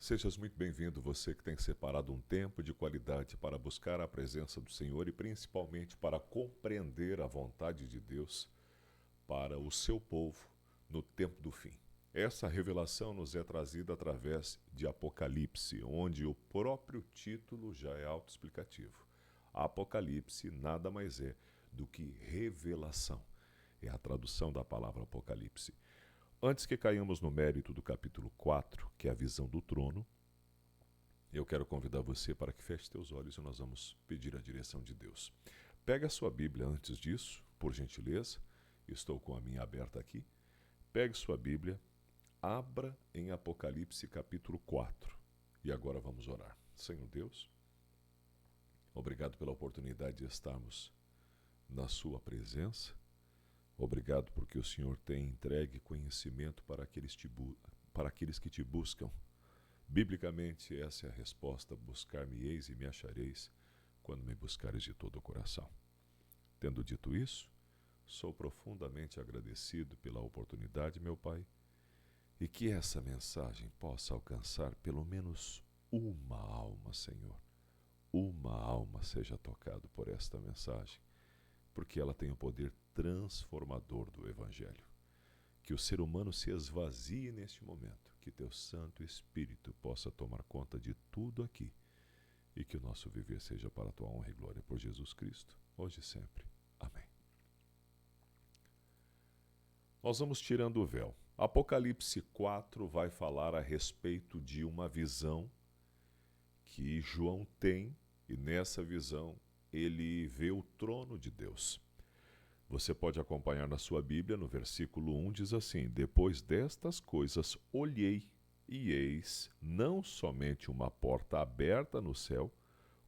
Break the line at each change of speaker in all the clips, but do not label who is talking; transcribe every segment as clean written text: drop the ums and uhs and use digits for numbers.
Sejas muito bem-vindo, você que tem separado um tempo de qualidade para buscar a presença do Senhor e principalmente para compreender a vontade de Deus para o seu povo no tempo do fim. Essa revelação nos é trazida através de Apocalipse, onde o próprio título já é autoexplicativo. Apocalipse nada mais é do que revelação. É a tradução da palavra Apocalipse. Antes que caiamos no mérito do capítulo 4, que é a visão do trono, eu quero convidar você para que feche teus olhos e nós vamos pedir a direção de Deus. Pega a sua Bíblia antes disso, por gentileza. Estou com a minha aberta aqui. Pegue sua Bíblia, abra em Apocalipse capítulo 4. E agora vamos orar. Senhor Deus, obrigado pela oportunidade de estarmos na sua presença. Obrigado porque o Senhor tem entregue conhecimento para aqueles que te buscam. Biblicamente, essa é a resposta: buscar-me-eis e me achareis quando me buscares de todo o coração. Tendo dito isso, sou profundamente agradecido pela oportunidade, meu Pai, e que essa mensagem possa alcançar pelo menos uma alma, Senhor. Uma alma seja tocada por esta mensagem, porque ela tem o poder transformador do Evangelho. Que o ser humano se esvazie neste momento, que teu Santo Espírito possa tomar conta de tudo aqui e que o nosso viver seja para a tua honra e glória por Jesus Cristo, hoje e sempre. Amém. Nós vamos tirando o véu. Apocalipse 4 vai falar a respeito de uma visão que João tem, e nessa visão ele vê o trono de Deus. Você pode acompanhar na sua Bíblia, no versículo 1 diz assim: Depois destas coisas olhei, e eis não somente uma porta aberta no céu,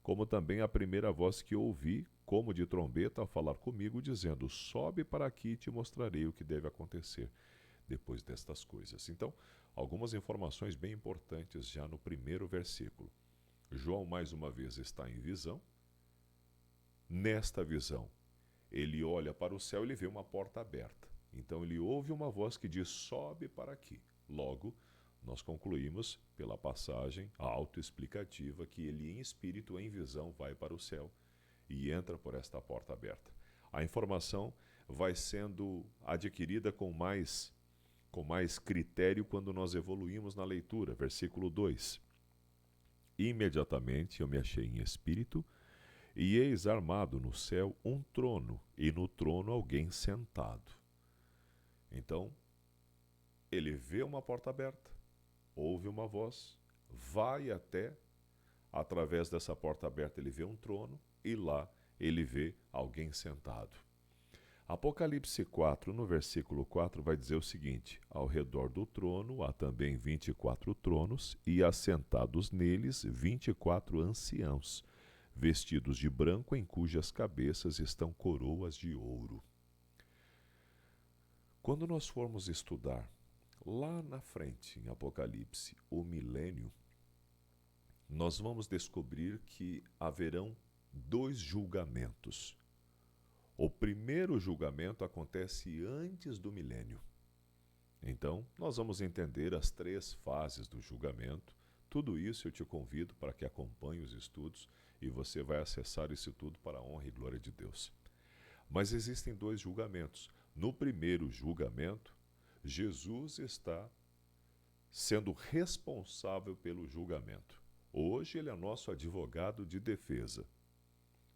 como também a primeira voz que ouvi, como de trombeta, a falar comigo, dizendo: Sobe para aqui e te mostrarei o que deve acontecer depois destas coisas. Então, algumas informações bem importantes já no primeiro versículo. João, mais uma vez, está em visão. Nesta visão, ele olha para o céu e ele vê uma porta aberta. Então ele ouve uma voz que diz: sobe para aqui. Logo, nós concluímos pela passagem autoexplicativa que ele em espírito, em visão, vai para o céu e entra por esta porta aberta. A informação vai sendo adquirida com mais critério quando nós evoluímos na leitura. Versículo 2. Imediatamente eu me achei em espírito, e eis armado no céu um trono, e no trono alguém sentado. Então, ele vê uma porta aberta, ouve uma voz, vai até, através dessa porta aberta ele vê um trono, e lá ele vê alguém sentado. Apocalipse 4, no versículo 4, vai dizer o seguinte: Ao redor do trono há também 24 tronos, e assentados neles 24 anciãos, vestidos de branco, em cujas cabeças estão coroas de ouro. Quando nós formos estudar lá na frente, em Apocalipse, o milênio, nós vamos descobrir que haverão 2 julgamentos. O primeiro julgamento acontece antes do milênio. Então, nós vamos entender as 3 fases do julgamento. Tudo isso eu te convido para que acompanhe os estudos e você vai acessar isso tudo para a honra e glória de Deus. Mas existem 2 julgamentos. No primeiro julgamento, Jesus está sendo responsável pelo julgamento. Hoje ele é nosso advogado de defesa.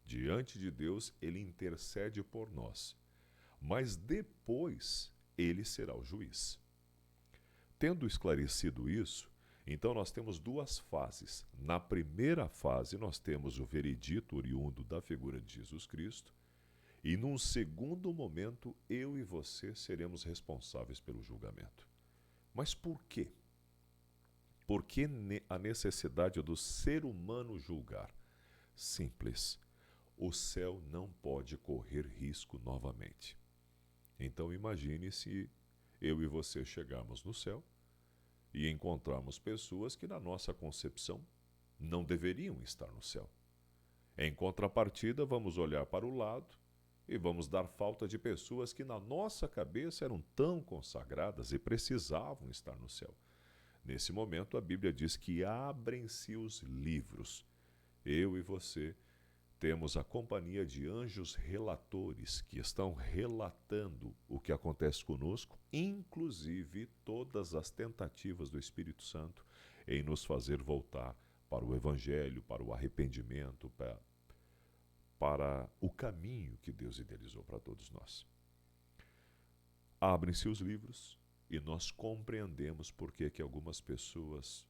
Diante de Deus, ele intercede por nós. Mas depois, ele será o juiz. Tendo esclarecido isso, então nós temos 2 fases. Na primeira fase, nós temos o veredito oriundo da figura de Jesus Cristo, e num segundo momento, eu e você seremos responsáveis pelo julgamento. Mas por quê? Por que a necessidade do ser humano julgar? Simples. O céu não pode correr risco novamente. Então imagine se eu e você chegarmos no céu e encontrarmos pessoas que na nossa concepção não deveriam estar no céu. Em contrapartida, vamos olhar para o lado e vamos dar falta de pessoas que na nossa cabeça eram tão consagradas e precisavam estar no céu. Nesse momento, a Bíblia diz que abrem-se os livros. Eu e você temos a companhia de anjos relatores que estão relatando o que acontece conosco, inclusive todas as tentativas do Espírito Santo em nos fazer voltar para o Evangelho, para o arrependimento, para o caminho que Deus idealizou para todos nós. Abrem-se os livros e nós compreendemos por que algumas pessoas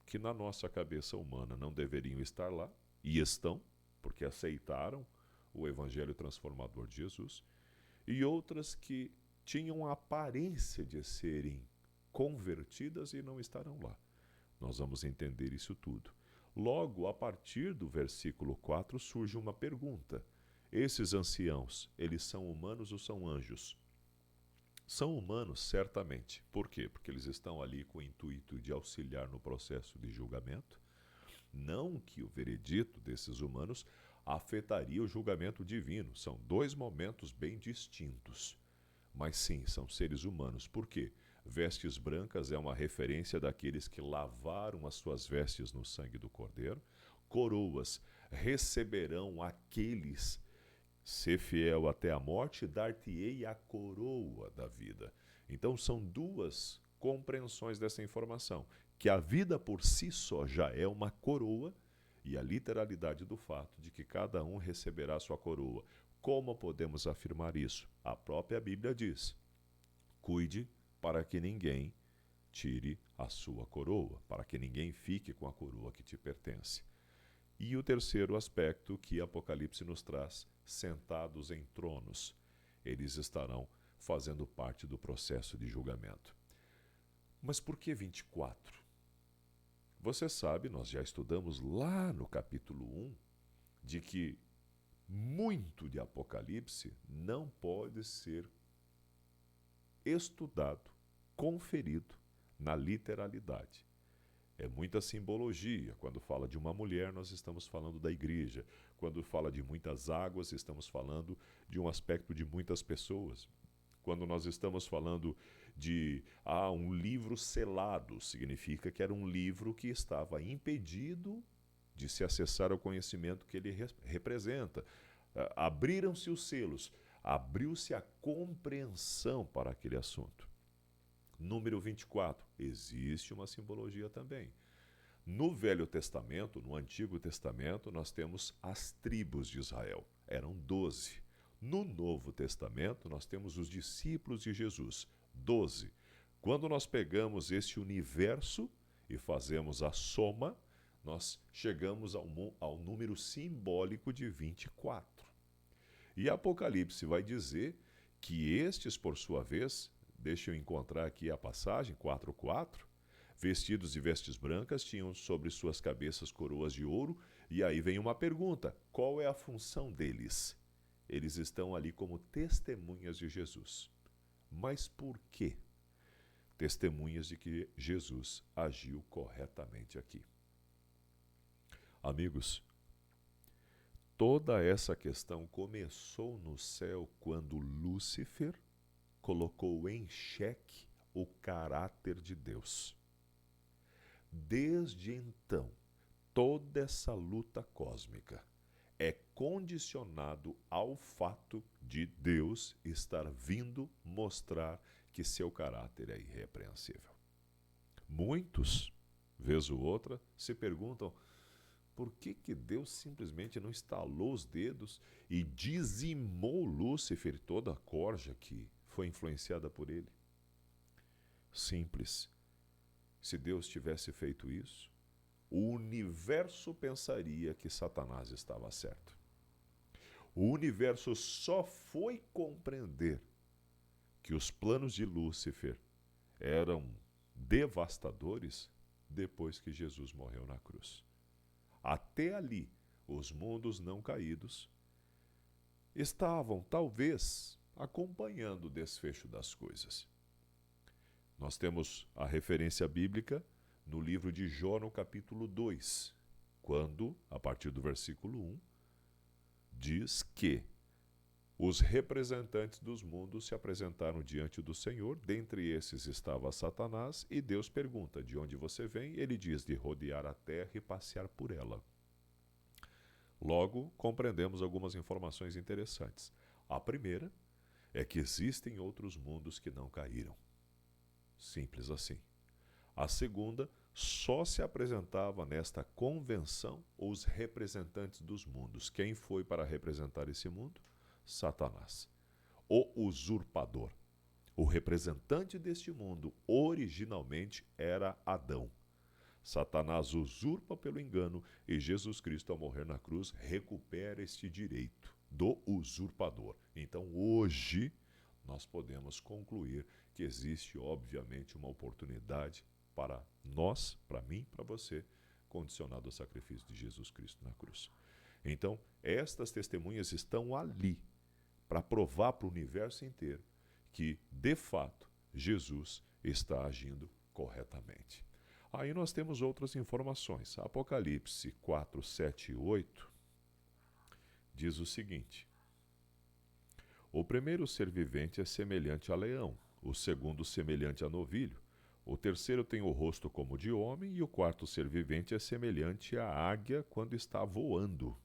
que na nossa cabeça humana não deveriam estar lá, e estão, porque aceitaram o Evangelho transformador de Jesus, e outras que tinham a aparência de serem convertidas e não estarão lá. Nós vamos entender isso tudo. Logo, a partir do versículo 4, surge uma pergunta. Esses anciãos, eles são humanos ou são anjos? São humanos, certamente. Por quê? Porque eles estão ali com o intuito de auxiliar no processo de julgamento. Não que o veredito desses humanos afetaria o julgamento divino. São dois momentos bem distintos. Mas sim, são seres humanos. Por quê? Vestes brancas é uma referência daqueles que lavaram as suas vestes no sangue do Cordeiro. Coroas receberão aqueles, ser fiel até a morte, dar-te-ei a coroa da vida. Então são duas compreensões dessa informação, que a vida por si só já é uma coroa, e a literalidade do fato de que cada um receberá a sua coroa. Como podemos afirmar isso? A própria Bíblia diz: cuide para que ninguém tire a sua coroa, para que ninguém fique com a coroa que te pertence. E o terceiro aspecto que Apocalipse nos traz: sentados em tronos. Eles estarão fazendo parte do processo de julgamento. Mas por que 24? Você sabe, nós já estudamos lá no capítulo 1, de que muito de Apocalipse não pode ser estudado, conferido na literalidade. É muita simbologia. Quando fala de uma mulher, nós estamos falando da igreja. Quando fala de muitas águas, estamos falando de um aspecto de muitas pessoas. Quando nós estamos falando de um livro selado, significa que era um livro que estava impedido de se acessar ao conhecimento que ele representa. Abriram-se os selos, abriu-se a compreensão para aquele assunto. Número 24, existe uma simbologia também. No Velho Testamento, no Antigo Testamento, nós temos as tribos de Israel. Eram 12. No Novo Testamento, nós temos os discípulos de Jesus, 12. Quando nós pegamos esse universo e fazemos a soma, nós chegamos ao número simbólico de 24. E Apocalipse vai dizer que estes, por sua vez, deixa eu encontrar aqui a passagem, 4:4, vestidos de vestes brancas, tinham sobre suas cabeças coroas de ouro, e aí vem uma pergunta: qual é a função deles? Eles estão ali como testemunhas de Jesus. Mas por quê? Testemunhas de que Jesus agiu corretamente aqui. Amigos, toda essa questão começou no céu quando Lúcifer colocou em xeque o caráter de Deus. Desde então, toda essa luta cósmica é condicionado ao fato de Deus estar vindo mostrar que seu caráter é irrepreensível. Muitos, vez ou outra, se perguntam por que Deus simplesmente não estalou os dedos e dizimou Lúcifer e toda a corja que foi influenciada por ele. Simples. Se Deus tivesse feito isso, o universo pensaria que Satanás estava certo. O universo só foi compreender que os planos de Lúcifer eram devastadores depois que Jesus morreu na cruz. Até ali, os mundos não caídos estavam, talvez, acompanhando o desfecho das coisas. Nós temos a referência bíblica no livro de Jó, no capítulo 2, quando, a partir do versículo 1, diz que os representantes dos mundos se apresentaram diante do Senhor, dentre esses estava Satanás, e Deus pergunta: de onde você vem? Ele diz: de rodear a terra e passear por ela. Logo, compreendemos algumas informações interessantes. A primeira é que existem outros mundos que não caíram. Simples assim. A segunda, só se apresentava nesta convenção os representantes dos mundos. Quem foi para representar esse mundo? Satanás, o usurpador. O representante deste mundo originalmente era Adão. Satanás usurpa pelo engano e Jesus Cristo, ao morrer na cruz, recupera este direito do usurpador. Então, hoje, nós podemos concluir que existe, obviamente, uma oportunidade para nós, para mim, para você, condicionado ao sacrifício de Jesus Cristo na cruz. Então, estas testemunhas estão ali para provar para o universo inteiro que, de fato, Jesus está agindo corretamente. Aí nós temos outras informações. Apocalipse 4, 7 e 8 diz o seguinte: o primeiro ser vivente é semelhante a leão, o segundo semelhante a novilho, o terceiro tem o rosto como de homem e o quarto ser vivente é semelhante à águia quando está voando.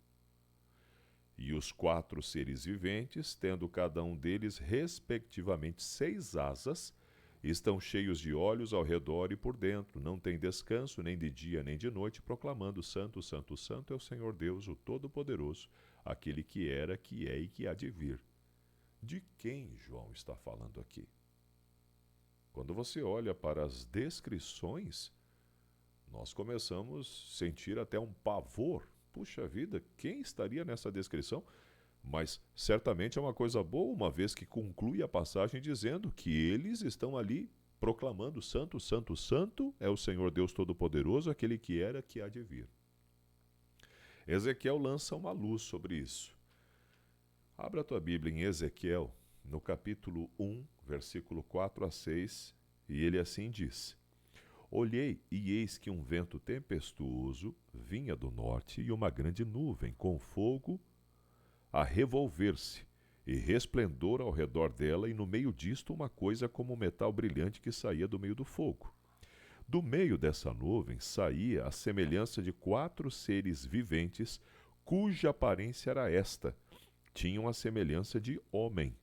E os 4 seres viventes, tendo cada um deles respectivamente 6 asas, estão cheios de olhos ao redor e por dentro, não têm descanso nem de dia nem de noite, proclamando: Santo, Santo, Santo é o Senhor Deus, o Todo-Poderoso, aquele que era, que é e que há de vir. De quem João está falando aqui? Quando você olha para as descrições, nós começamos a sentir até um pavor. Puxa vida, quem estaria nessa descrição? Mas certamente é uma coisa boa, uma vez que conclui a passagem dizendo que eles estão ali proclamando: Santo, Santo, Santo é o Senhor Deus Todo-Poderoso, aquele que era, que há de vir. Ezequiel lança uma luz sobre isso. Abra a tua Bíblia em Ezequiel, no capítulo 1, versículo 4 a 6, e ele assim diz: olhei, e eis que um vento tempestuoso vinha do norte, e uma grande nuvem com fogo a revolver-se, e resplendor ao redor dela, e no meio disto uma coisa como um metal brilhante que saía do meio do fogo. Do meio dessa nuvem saía a semelhança de 4 seres viventes, cuja aparência era esta: tinham a semelhança de homem.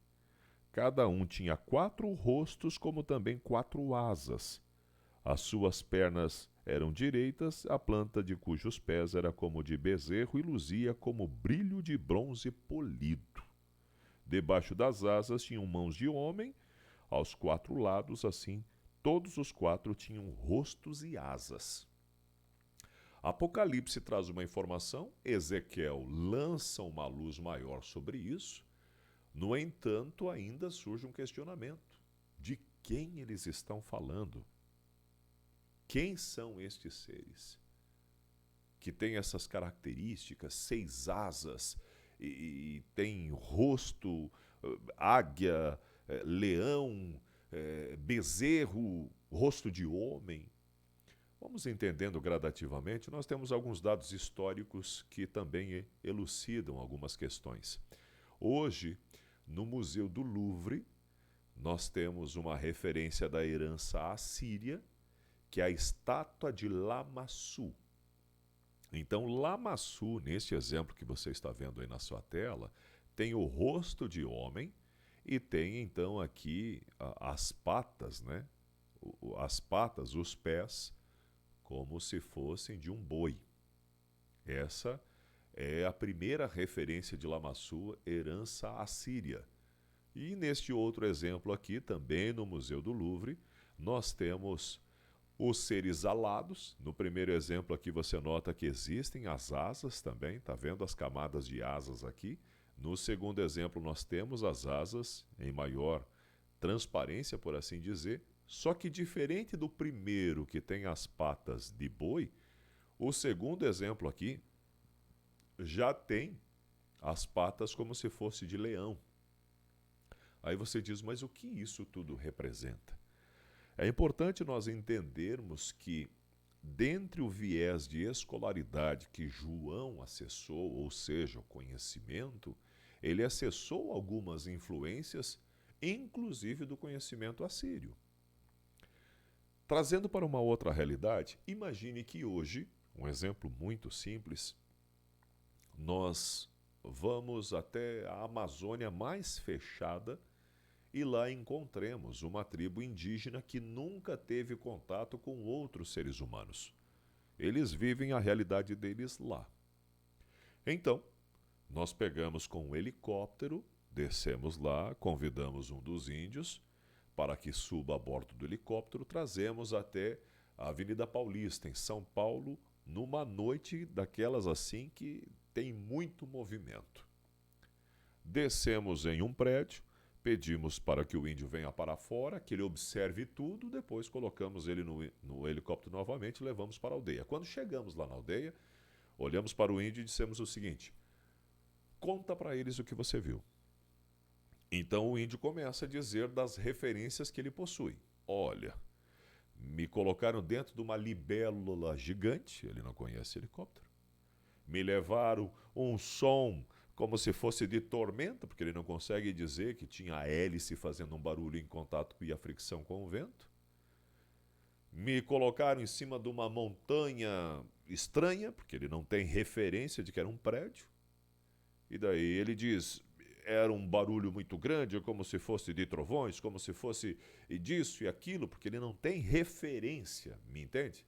Cada um tinha 4 rostos, como também 4 asas. As suas pernas eram direitas, a planta de cujos pés era como de bezerro e luzia como brilho de bronze polido. Debaixo das asas tinham mãos de homem, aos 4 lados, assim, todos os 4 tinham rostos e asas. Apocalipse traz uma informação, Ezequiel lança uma luz maior sobre isso. No entanto, ainda surge um questionamento: de quem eles estão falando? Quem são estes seres que têm essas características, 6 asas, e tem rosto, águia, leão, bezerro, rosto de homem? Vamos entendendo gradativamente. Nós temos alguns dados históricos que também elucidam algumas questões. Hoje, no Museu do Louvre, nós temos uma referência da herança assíria, que é a estátua de Lamassu. Então, Lamassu, neste exemplo que você está vendo aí na sua tela, tem o rosto de homem e tem então aqui as patas, né? As patas, os pés, como se fossem de um boi. Essa é a primeira referência de Lamassu, herança assíria. E neste outro exemplo aqui, também no Museu do Louvre, nós temos os seres alados. No primeiro exemplo aqui você nota que existem as asas também, está vendo as camadas de asas aqui. No segundo exemplo nós temos as asas em maior transparência, por assim dizer, só que diferente do primeiro que tem as patas de boi, o segundo exemplo aqui já tem as patas como se fosse de leão. Aí você diz, mas o que isso tudo representa? É importante nós entendermos que, dentre o viés de escolaridade que João acessou, ou seja, o conhecimento, ele acessou algumas influências, inclusive do conhecimento assírio. Trazendo para uma outra realidade, imagine que hoje, um exemplo muito simples, nós vamos até a Amazônia mais fechada e lá encontremos uma tribo indígena que nunca teve contato com outros seres humanos. Eles vivem a realidade deles lá. Então, nós pegamos com um helicóptero, descemos lá, convidamos um dos índios para que suba a bordo do helicóptero, trazemos até a Avenida Paulista, em São Paulo, numa noite daquelas assim que tem muito movimento. Descemos em um prédio, pedimos para que o índio venha para fora, que ele observe tudo, depois colocamos ele no helicóptero novamente e levamos para a aldeia. Quando chegamos lá na aldeia, olhamos para o índio e dissemos o seguinte: conta para eles o que você viu. Então o índio começa a dizer das referências que ele possui. Olha, me colocaram dentro de uma libélula gigante, ele não conhece helicóptero. Me levaram um som como se fosse de tormenta, porque ele não consegue dizer que tinha a hélice fazendo um barulho em contato e a fricção com o vento. Me colocaram em cima de uma montanha estranha, porque ele não tem referência de que era um prédio. E daí ele diz, era um barulho muito grande, como se fosse de trovões, como se fosse disso e aquilo, porque ele não tem referência, me entende?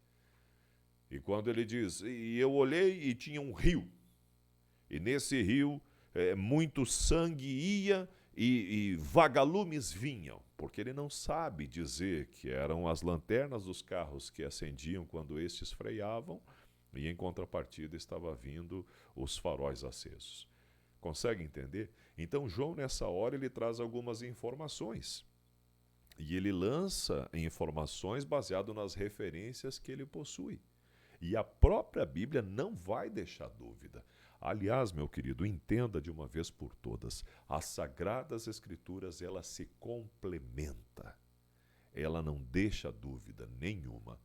E quando ele diz, e eu olhei e tinha um rio, e nesse rio muito sangue ia e vagalumes vinham, porque ele não sabe dizer que eram as lanternas dos carros que acendiam quando estes freavam, e em contrapartida estava vindo os faróis acesos. Consegue entender? Então João, nessa hora, ele traz algumas informações. E ele lança informações baseado nas referências que ele possui. E a própria Bíblia não vai deixar dúvida. Aliás, meu querido, entenda de uma vez por todas, as Sagradas Escrituras, ela se complementa. Ela não deixa dúvida nenhuma.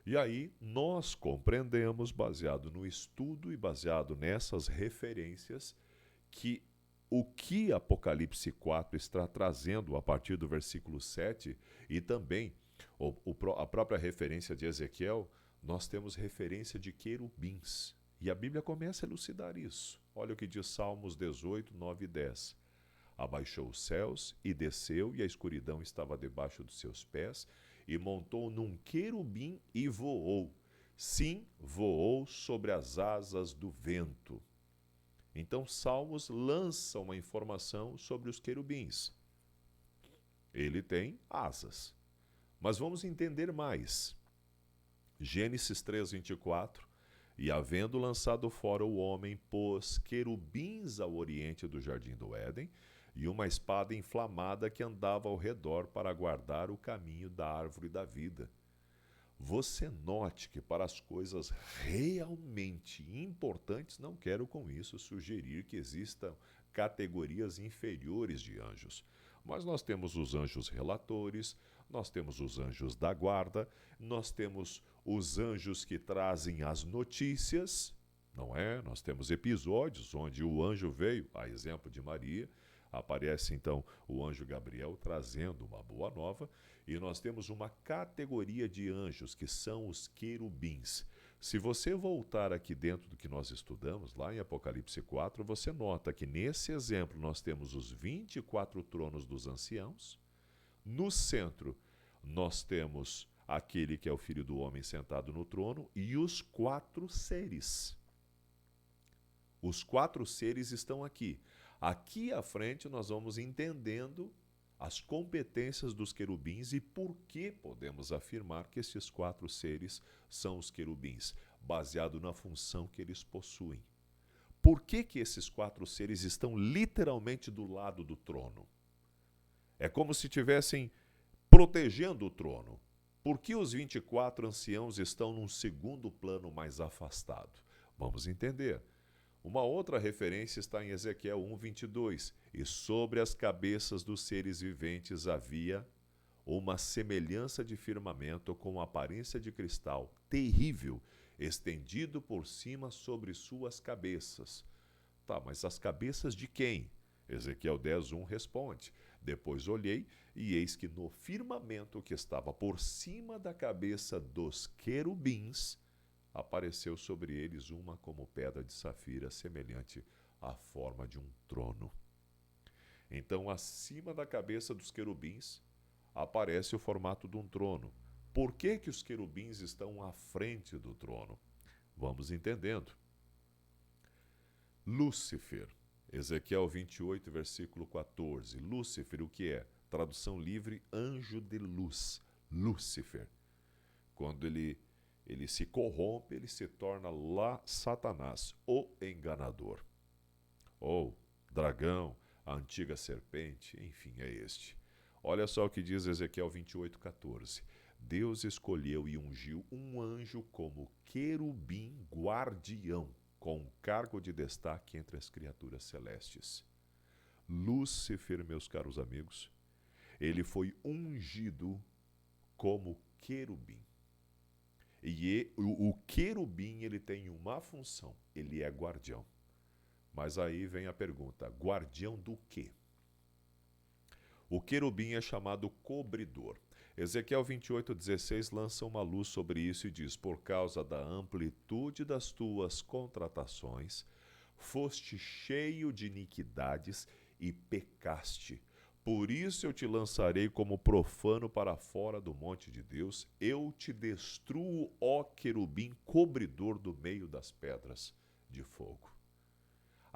E aí nós compreendemos, baseado no estudo e baseado nessas referências, que o que Apocalipse 4 está trazendo a partir do versículo 7 e também a própria referência de Ezequiel, nós temos referência de querubins. E a Bíblia começa a elucidar isso. Olha o que diz Salmos 18, 9 e 10. Abaixou os céus e desceu, e a escuridão estava debaixo dos seus pés, e montou num querubim e voou. Sim, voou sobre as asas do vento. Então, Salmos lança uma informação sobre os querubins. Ele tem asas. Mas vamos entender mais. Gênesis 3, 24. E havendo lançado fora o homem, pôs querubins ao oriente do jardim do Éden, e uma espada inflamada que andava ao redor para guardar o caminho da árvore da vida. Você note que para as coisas realmente importantes, não quero com isso sugerir que existam categorias inferiores de anjos. Mas nós temos os anjos relatores, nós temos os anjos da guarda, nós temos os anjos que trazem as notícias, não é? Nós temos episódios onde o anjo veio, a exemplo de Maria, aparece então o anjo Gabriel trazendo uma boa nova, e nós temos uma categoria de anjos que são os querubins. Se você voltar aqui dentro do que nós estudamos, lá em Apocalipse 4, você nota que nesse exemplo nós temos os 24 tronos dos anciãos. No centro, nós temos aquele que é o Filho do Homem sentado no trono e os 4 seres. Os 4 seres estão aqui. Aqui à frente nós vamos entendendo as competências dos querubins e por que podemos afirmar que esses 4 seres são os querubins, baseado na função que eles possuem. Por que esses 4 seres estão literalmente do lado do trono? É como se estivessem protegendo o trono. Por que os 24 anciãos estão num segundo plano mais afastado? Vamos entender. Uma outra referência está em Ezequiel 1:22. E sobre as cabeças dos seres viventes havia uma semelhança de firmamento com aparência de cristal terrível, estendido por cima sobre suas cabeças. Tá, mas as cabeças de quem? Ezequiel 10:1 responde: Depois olhei, e eis que no firmamento que estava por cima da cabeça dos querubins, apareceu sobre eles uma como pedra de safira, semelhante à forma de um trono. Então, acima da cabeça dos querubins, aparece o formato de um trono. Por que que os querubins estão à frente do trono? Vamos entendendo. Lúcifer, Ezequiel 28, versículo 14. Lúcifer, o que é? Tradução livre, anjo de luz. Lúcifer. Quando ele se corrompe, ele se torna lá Satanás, o enganador. Ou dragão, a antiga serpente, enfim, é este. Olha só o que diz Ezequiel 28, 14. Deus escolheu e ungiu um anjo como querubim guardião, com cargo de destaque entre as criaturas celestes. Lúcifer, meus caros amigos, ele foi ungido como querubim. E o querubim, ele tem uma função, ele é guardião. Mas aí vem a pergunta, guardião do quê? O querubim é chamado cobridor. Ezequiel 28:16 lança uma luz sobre isso e diz: Por causa da amplitude das tuas contratações, foste cheio de iniquidades e pecaste. Por isso eu te lançarei como profano para fora do monte de Deus. Eu te destruo, ó querubim cobridor do meio das pedras de fogo.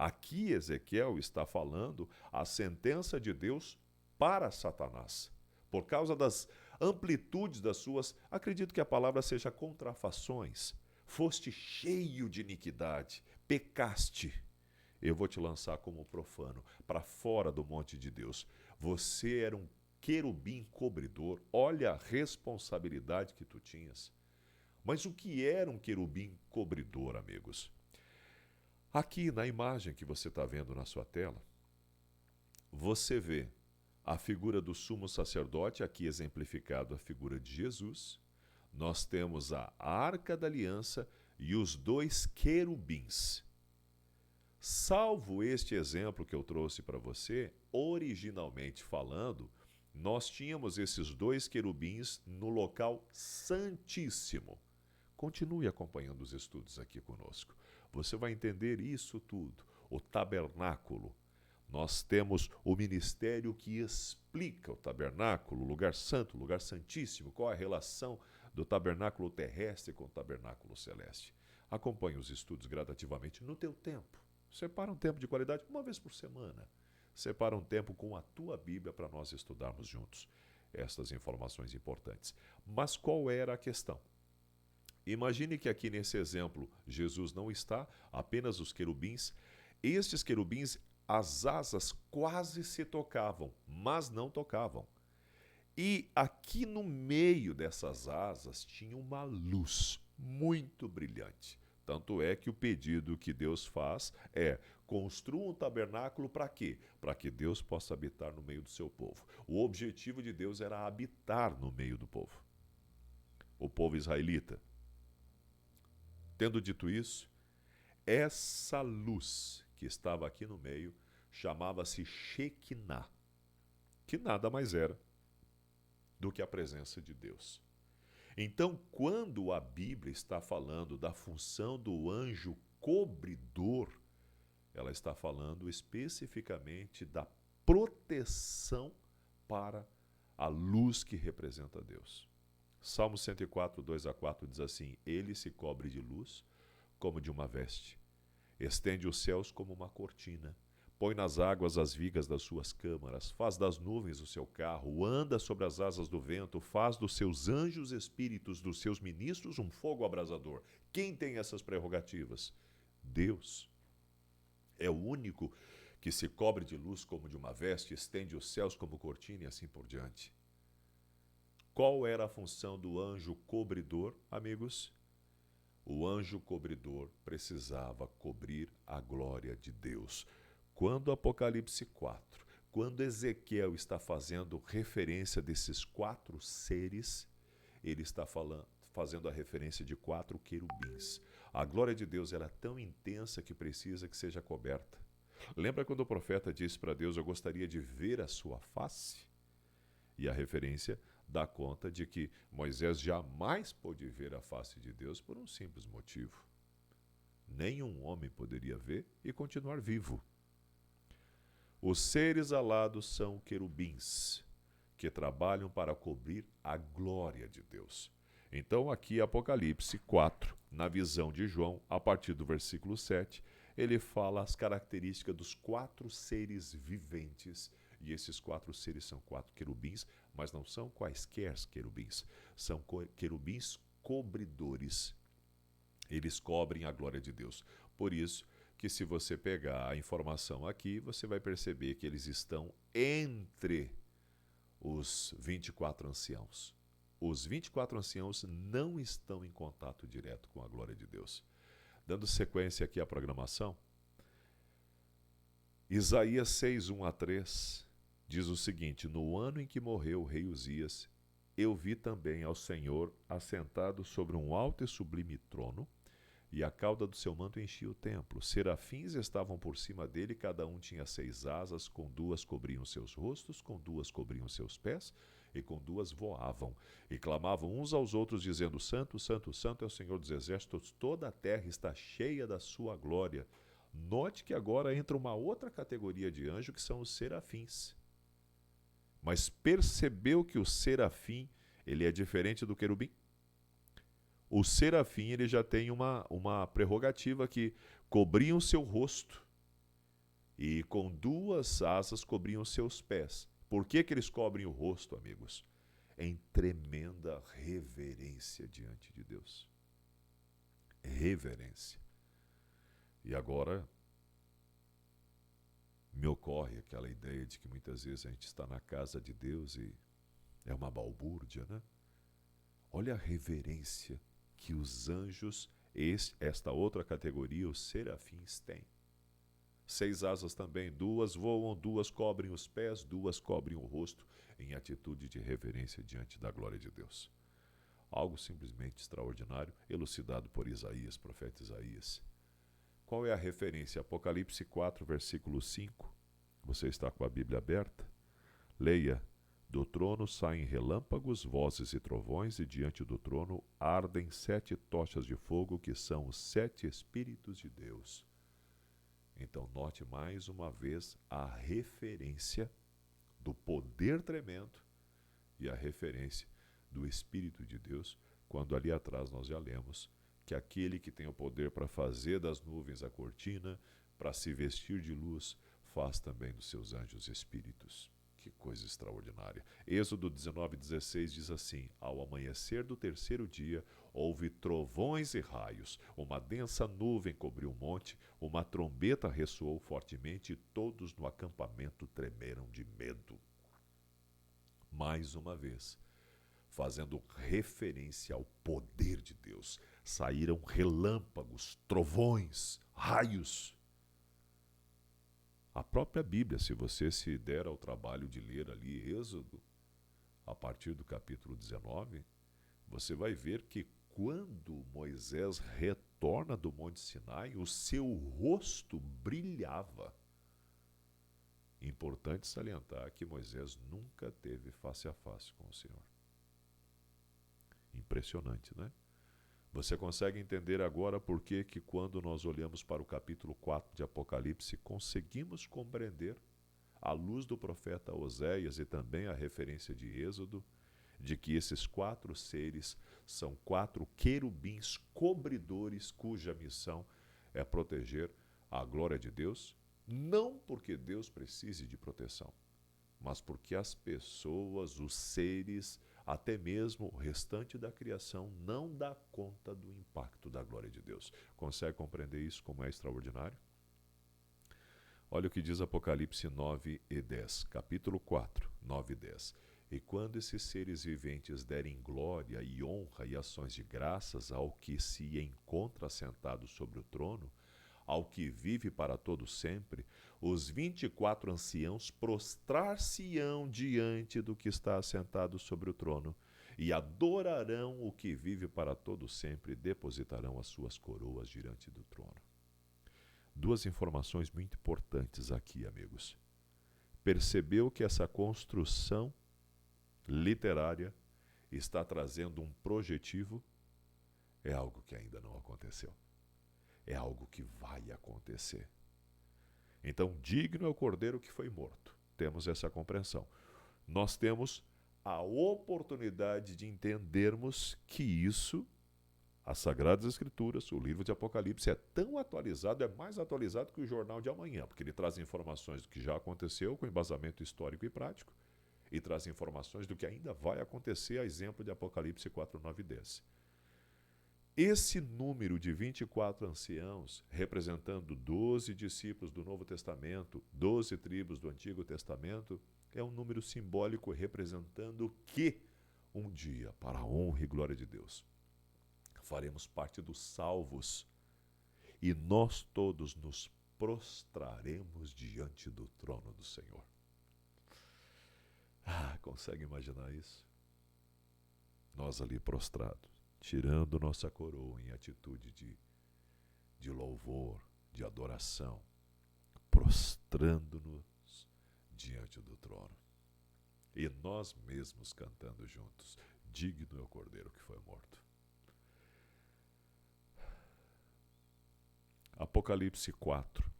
Aqui Ezequiel está falando a sentença de Deus para Satanás. Por causa das amplitudes das suas, acredito que a palavra seja contrafações. Foste cheio de iniquidade, pecaste. Eu vou te lançar como profano, para fora do monte de Deus. Você era um querubim cobridor, olha a responsabilidade que tu tinhas. Mas o que era um querubim cobridor, amigos? Aqui na imagem que você está vendo na sua tela, você vê a figura do sumo sacerdote, aqui exemplificado a figura de Jesus. Nós temos a Arca da Aliança e os dois querubins. Salvo este exemplo que eu trouxe para você, originalmente falando, nós tínhamos esses dois querubins no local santíssimo. Continue acompanhando os estudos aqui conosco. Você vai entender isso tudo. O tabernáculo. Nós temos o ministério que explica o tabernáculo, o lugar santo, o lugar santíssimo, qual a relação do tabernáculo terrestre com o tabernáculo celeste. Acompanhe os estudos gradativamente no teu tempo. Separa um tempo de qualidade uma vez por semana. Separa um tempo com a tua Bíblia para nós estudarmos juntos estas informações importantes. Mas qual era a questão? Imagine que aqui nesse exemplo Jesus não está, apenas os querubins. Estes querubins, as asas quase se tocavam, mas não tocavam. E aqui no meio dessas asas tinha uma luz muito brilhante. Tanto é que o pedido que Deus faz é: construa um tabernáculo para quê? Para que Deus possa habitar no meio do seu povo. O objetivo de Deus era habitar no meio do povo. O povo israelita. Tendo dito isso, essa luz que estava aqui no meio chamava-se Shekinah, que nada mais era do que a presença de Deus. Então, quando a Bíblia está falando da função do anjo cobridor, ela está falando especificamente da proteção para a luz que representa Deus. Salmo 104, 2-4 diz assim: Ele se cobre de luz como de uma veste, estende os céus como uma cortina, põe nas águas as vigas das suas câmaras, faz das nuvens o seu carro, anda sobre as asas do vento, faz dos seus anjos espíritos, dos seus ministros um fogo abrasador. Quem tem essas prerrogativas? Deus. É o único que se cobre de luz como de uma veste, estende os céus como cortina e assim por diante. Qual era a função do anjo cobridor, amigos? O anjo cobridor precisava cobrir a glória de Deus. Quando Apocalipse 4, quando Ezequiel está fazendo referência desses quatro seres, ele está fazendo a referência de quatro querubins. A glória de Deus era tão intensa que precisa que seja coberta. Lembra quando o profeta disse para Deus: eu gostaria de ver a sua face? E a referência dá conta de que Moisés jamais pôde ver a face de Deus por um simples motivo. Nenhum homem poderia ver e continuar vivo. Os seres alados são querubins, que trabalham para cobrir a glória de Deus. Então, aqui, Apocalipse 4, na visão de João, a partir do versículo 7, ele fala as características dos 4 seres viventes. E esses 4 seres são 4 querubins, mas não são quaisquer querubins. São querubins cobridores. Eles cobrem a glória de Deus. Por isso que, se você pegar a informação aqui, você vai perceber que eles estão entre os 24 anciãos. Os 24 anciãos não estão em contato direto com a glória de Deus. Dando sequência aqui à programação, Isaías 6, 1 a 3 diz o seguinte: no ano em que morreu o rei Uzias, eu vi também ao Senhor assentado sobre um alto e sublime trono, e a cauda do seu manto enchia o templo. Serafins estavam por cima dele, cada um tinha 6 asas, com 2 cobriam seus rostos, com 2 cobriam seus pés, e com 2 voavam. E clamavam uns aos outros, dizendo: Santo, Santo, Santo é o Senhor dos Exércitos, toda a terra está cheia da sua glória. Note que agora entra uma outra categoria de anjo, que são os serafins. Mas percebeu que o serafim, ele é diferente do querubim? O serafim, ele já tem uma prerrogativa que cobriam o seu rosto e com 2 asas cobriam seus pés. Por que eles cobrem o rosto, amigos? Em tremenda reverência diante de Deus. Reverência. E agora me ocorre aquela ideia de que muitas vezes a gente está na casa de Deus e é uma balbúrdia, né? Olha a reverência que os anjos, esta outra categoria, os serafins, têm. 6 asas também, 2 voam, 2 cobrem os pés, 2 cobrem o rosto, em atitude de reverência diante da glória de Deus. Algo simplesmente extraordinário, elucidado por Isaías, profeta Isaías. Qual é a referência? Apocalipse 4, versículo 5. Você está com a Bíblia aberta? Leia. Do trono saem relâmpagos, vozes e trovões, e diante do trono ardem 7 tochas de fogo, que são os 7 Espíritos de Deus. Então, note mais uma vez a referência do poder tremendo e a referência do Espírito de Deus, quando ali atrás nós já lemos que aquele que tem o poder para fazer das nuvens a cortina, para se vestir de luz, faz também dos seus anjos espíritos. Que coisa extraordinária. Êxodo 19:16 diz assim: ao amanhecer do 3º dia, houve trovões e raios, uma densa nuvem cobriu o monte, uma trombeta ressoou fortemente e todos no acampamento tremeram de medo. Mais uma vez, fazendo referência ao poder de Deus, saíram relâmpagos, trovões, raios. A própria Bíblia, se você se der ao trabalho de ler ali Êxodo, a partir do capítulo 19, você vai ver que quando Moisés retorna do Monte Sinai, o seu rosto brilhava. Importante salientar que Moisés nunca teve face a face com o Senhor. Impressionante, né? Você consegue entender agora por que quando nós olhamos para o capítulo 4 de Apocalipse, conseguimos compreender, à luz do profeta Oséias e também a referência de Êxodo, de que esses 4 seres são 4 querubins cobridores cuja missão é proteger a glória de Deus, não porque Deus precise de proteção, mas porque as pessoas, os seres, até mesmo o restante da criação não dá conta do impacto da glória de Deus. Consegue compreender isso como é extraordinário? Olha o que diz Apocalipse 9 e 10, capítulo 4, 9 e 10. E quando esses seres viventes derem glória e honra e ações de graças ao que se encontra sentado sobre o trono, ao que vive para todo sempre, os 24 anciãos prostrar-se-ão diante do que está assentado sobre o trono e adorarão o que vive para todo sempre e depositarão as suas coroas diante do trono. Duas informações muito importantes aqui, amigos. Percebeu que essa construção literária está trazendo um projetivo? É algo que ainda não aconteceu. É algo que vai acontecer. Então, digno é o cordeiro que foi morto. Temos essa compreensão. Nós temos a oportunidade de entendermos que isso, as Sagradas Escrituras, o livro de Apocalipse, é tão atualizado, é mais atualizado que o jornal de amanhã, porque ele traz informações do que já aconteceu, com embasamento histórico e prático, e traz informações do que ainda vai acontecer, a exemplo de Apocalipse 4, 9 e 10. Esse número de 24 anciãos, representando 12 discípulos do Novo Testamento, 12 tribos do Antigo Testamento, é um número simbólico representando que um dia, para a honra e glória de Deus, faremos parte dos salvos e nós todos nos prostraremos diante do trono do Senhor. Consegue imaginar isso? Nós ali prostrados, tirando nossa coroa em atitude de louvor, de adoração, prostrando-nos diante do trono. E nós mesmos cantando juntos, digno é o cordeiro que foi morto. Apocalipse 4,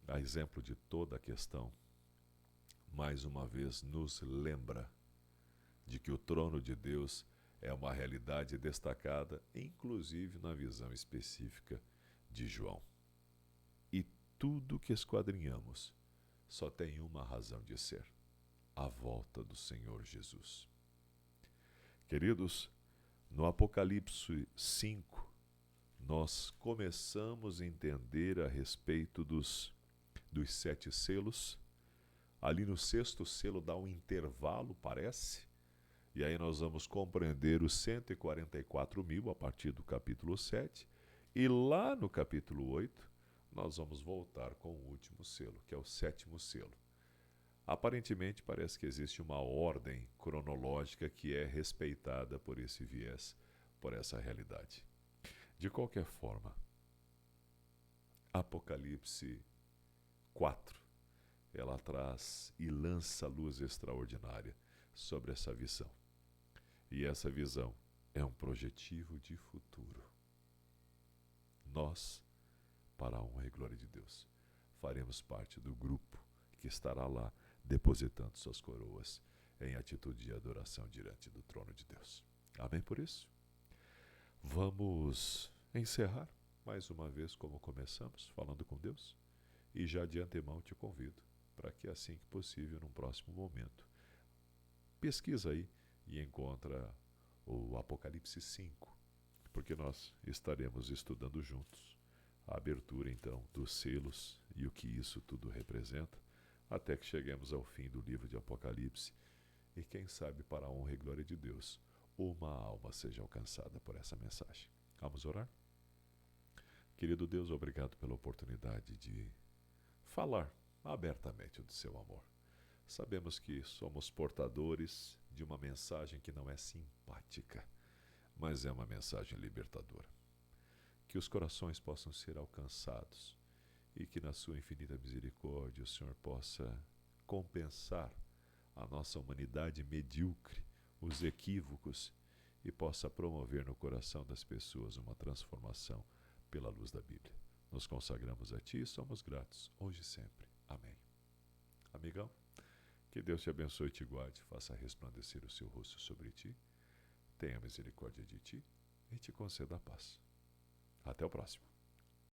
a exemplo de toda a questão, mais uma vez nos lembra de que o trono de Deus é uma realidade destacada, inclusive na visão específica de João. E tudo que esquadrinhamos só tem uma razão de ser: a volta do Senhor Jesus. Queridos, no Apocalipse 5, nós começamos a entender a respeito dos 7 selos. Ali no 6º selo dá um intervalo, parece, e aí nós vamos compreender os 144.000 a partir do capítulo 7, e lá no capítulo 8 nós vamos voltar com o último selo, que é o 7º selo. Aparentemente parece que existe uma ordem cronológica que é respeitada por esse viés, por essa realidade. De qualquer forma, Apocalipse 4, ela traz e lança luz extraordinária sobre essa visão. E essa visão é um projetivo de futuro. Nós, para a honra e glória de Deus, faremos parte do grupo que estará lá depositando suas coroas em atitude de adoração diante do trono de Deus. Amém por isso? Vamos encerrar mais uma vez como começamos, falando com Deus, e já de antemão te convido para que assim que possível, num próximo momento, pesquisa aí e encontra o Apocalipse 5, porque nós estaremos estudando juntos a abertura então dos selos e o que isso tudo representa, até que cheguemos ao fim do livro de Apocalipse e quem sabe, para a honra e glória de Deus, uma alma seja alcançada por essa mensagem. Vamos orar? Querido Deus, obrigado pela oportunidade de falar abertamente do seu amor. Sabemos que somos portadores de uma mensagem que não é simpática, mas é uma mensagem libertadora. Que os corações possam ser alcançados e que na sua infinita misericórdia o Senhor possa compensar a nossa humanidade medíocre, os equívocos, e possa promover no coração das pessoas uma transformação pela luz da Bíblia. Nos consagramos a Ti e somos gratos, hoje e sempre. Amém. Amigão, que Deus te abençoe e te guarde, faça resplandecer o seu rosto sobre ti, tenha misericórdia de ti e te conceda a paz. Até o próximo.